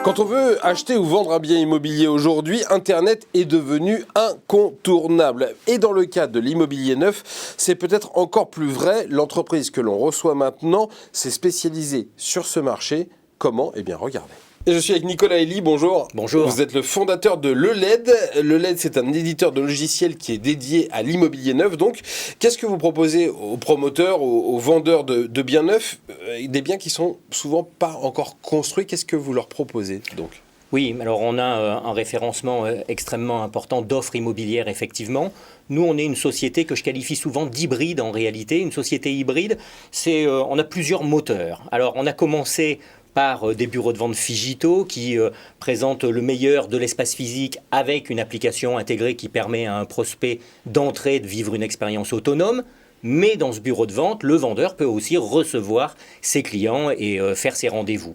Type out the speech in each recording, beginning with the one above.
Quand on veut acheter ou vendre un bien immobilier aujourd'hui, Internet est devenu incontournable. Et dans le cas de l'immobilier neuf, c'est peut-être encore plus vrai. L'entreprise que l'on reçoit maintenant s'est spécialisée sur ce marché. Comment ? Eh bien, regardez. Et je suis avec Nicolas Elie, bonjour. Bonjour. Vous êtes le fondateur de LeLED. LeLED, c'est un éditeur de logiciels qui est dédié à l'immobilier neuf. Donc, qu'est-ce que vous proposez aux promoteurs, aux vendeurs de biens neufs, des biens qui sont souvent pas encore construits? Qu'est-ce que vous leur proposez donc ? Oui, alors on a un référencement extrêmement important d'offres immobilières, effectivement. Nous, on est une société que je qualifie souvent d'hybride en réalité. Une société hybride, on a plusieurs moteurs. Alors, on a commencé par des bureaux de vente Figito qui présentent le meilleur de l'espace physique avec une application intégrée qui permet à un prospect d'entrer, de vivre une expérience autonome. Mais dans ce bureau de vente, le vendeur peut aussi recevoir ses clients et faire ses rendez-vous.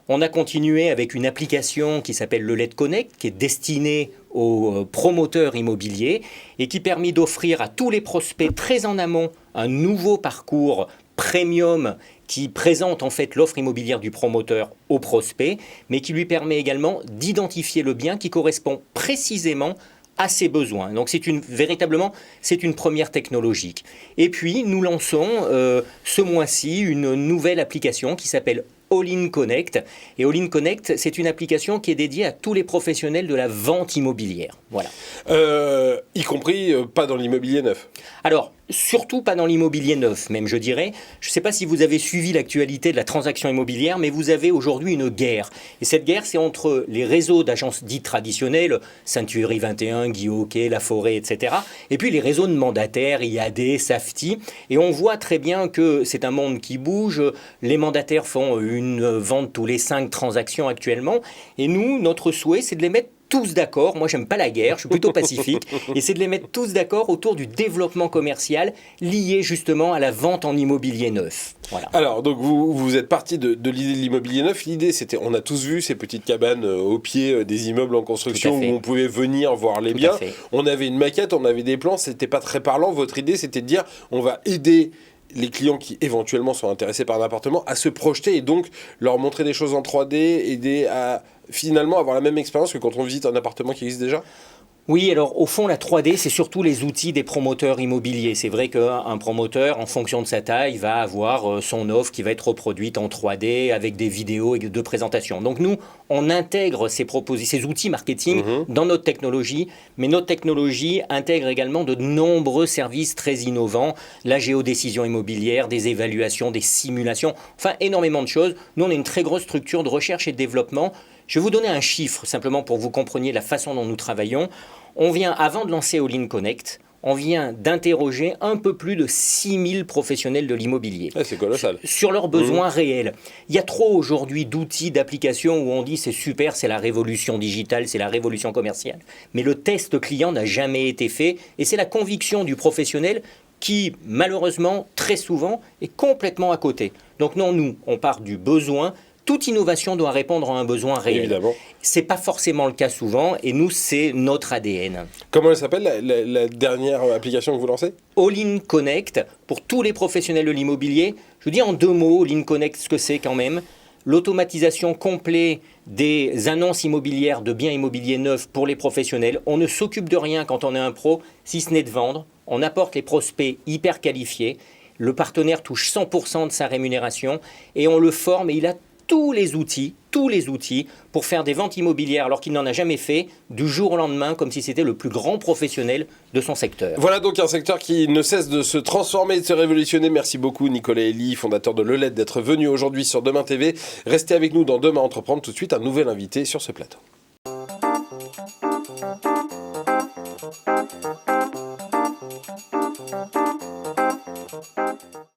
On a continué avec une application qui s'appelle LeLED Connect, qui est destinée aux promoteurs immobiliers et qui permet d'offrir à tous les prospects très en amont un nouveau parcours premium qui présente en fait l'offre immobilière du promoteur au prospect, mais qui lui permet également d'identifier le bien qui correspond précisément à ses besoins. Donc véritablement, c'est une première technologique. Et puis, nous lançons ce mois-ci une nouvelle application qui s'appelle All-in Connect. Et All-in Connect, c'est une application qui est dédiée à tous les professionnels de la vente immobilière. Voilà. Y compris pas dans l'immobilier neuf. Alors, surtout pas dans l'immobilier neuf, même je dirais. Je ne sais pas si vous avez suivi l'actualité de la transaction immobilière, mais vous avez aujourd'hui une guerre. Et cette guerre, c'est entre les réseaux d'agences dites traditionnelles, Century 21, Guy Hockey, La Forêt, etc. Et puis les réseaux de mandataires, IAD, Safety. Et on voit très bien que c'est un monde qui bouge. Les mandataires font une vente tous les 5 transactions actuellement. Et nous, notre souhait, c'est de les mettre tous d'accord, moi j'aime pas la guerre, je suis plutôt pacifique, et c'est de les mettre tous d'accord autour du développement commercial lié justement à la vente en immobilier neuf. Voilà. Alors, donc vous êtes parti de l'idée de l'immobilier neuf. L'idée, c'était, on a tous vu ces petites cabanes au pied des immeubles en construction où on pouvait venir voir les biens. On avait une maquette, on avait des plans, c'était pas très parlant. Votre idée, c'était de dire, on va aider les clients qui éventuellement sont intéressés par un appartement à se projeter et donc leur montrer des choses en 3D, aider à finalement avoir la même expérience que quand on visite un appartement qui existe déjà. Oui, alors au fond, la 3D, c'est surtout les outils des promoteurs immobiliers. C'est vrai qu'un promoteur, en fonction de sa taille, va avoir son offre qui va être reproduite en 3D avec des vidéos et de présentation. Donc nous, on intègre ces outils marketing dans notre technologie, mais notre technologie intègre également de nombreux services très innovants, la géodécision immobilière, des évaluations, des simulations, enfin énormément de choses. Nous, on est une très grosse structure de recherche et de développement. Je vais vous donner un chiffre, simplement pour que vous compreniez la façon dont nous travaillons. Avant de lancer All-in Connect, on vient d'interroger un peu plus de 6000 professionnels de l'immobilier. C'est colossal. Sur leurs besoins réels. Il y a trop aujourd'hui d'outils, d'applications où on dit c'est super, c'est la révolution digitale, c'est la révolution commerciale. Mais le test client n'a jamais été fait et c'est la conviction du professionnel qui, malheureusement, très souvent, est complètement à côté. Donc non, nous, on part du besoin. Toute innovation doit répondre à un besoin réel. Évidemment. Ce n'est pas forcément le cas souvent, et nous, c'est notre ADN. Comment elle s'appelle, la dernière application que vous lancez ? All-in Connect, pour tous les professionnels de l'immobilier. Je vous dis en 2 mots, All-in Connect, ce que c'est quand même. L'automatisation complète des annonces immobilières de biens immobiliers neufs pour les professionnels. On ne s'occupe de rien quand on est un pro, si ce n'est de vendre. On apporte les prospects hyper qualifiés. Le partenaire touche 100% de sa rémunération, et on le forme, et il a tous les outils pour faire des ventes immobilières alors qu'il n'en a jamais fait du jour au lendemain comme si c'était le plus grand professionnel de son secteur. Voilà donc un secteur qui ne cesse de se transformer et de se révolutionner. Merci beaucoup Nicolas Elie, fondateur de LeLED, d'être venu aujourd'hui sur Demain TV. Restez avec nous dans Demain Entreprendre, tout de suite un nouvel invité sur ce plateau.